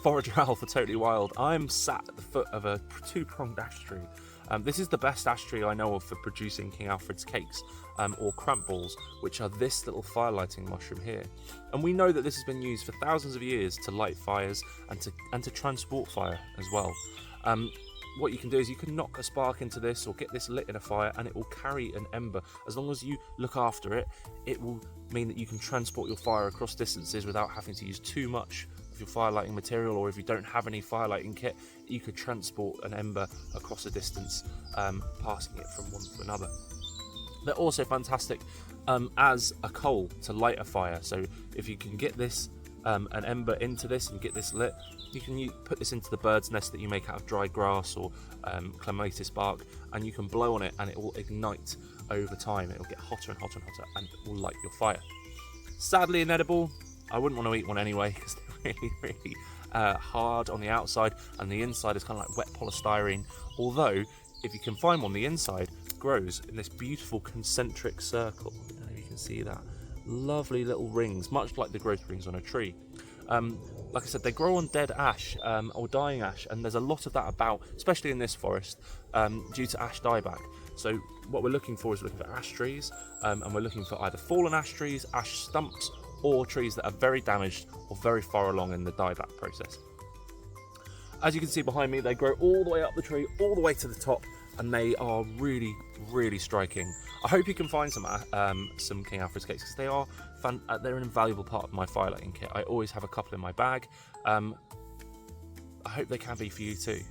Forager Alpha Totally Wild. I'm sat at the foot of a two-pronged ash tree. This is the best ash tree I know of for producing King Alfred's cakes, or cramp balls, which are this little firelighting mushroom here. And we know that this has been used for thousands of years to light fires and to transport fire as well. What you can do is you can knock a spark into this or get this lit in a fire and it will carry an ember. As long as you look after it, it will mean that you can transport your fire across distances without having to use too much of your firelighting material, or if you don't have any firelighting kit, you could transport an ember across a distance, passing it from one to another. They're also fantastic as a coal to light a fire. So if you can get this an ember into this and get this lit, you can put this into the bird's nest that you make out of dried grass or clematis bark, and you can blow on it and it will ignite over time. It will get hotter and hotter and hotter and it will light your fire. Sadly inedible. I wouldn't want to eat one anyway because they're really hard on the outside, and the inside is kind of like wet polystyrene. Although if you can find one, the inside grows in this beautiful concentric circle. I don't know if you can see that. Lovely little rings, much like the growth rings on a tree. Like I said, they grow on dead ash or dying ash, and there's a lot of that about, especially in this forest, due to ash dieback. So what we're looking for is looking for ash trees, and we're looking for either fallen ash trees, ash stumps, or trees that are very damaged or very far along in the dieback process. As you can see behind me, they grow all the way up the tree, all the way to the top, and they are really, really striking. I hope you can find some King Alfred's cakes, because they are they're an invaluable part of my firelighting kit. I always have a couple in my bag. I hope they can be for you too.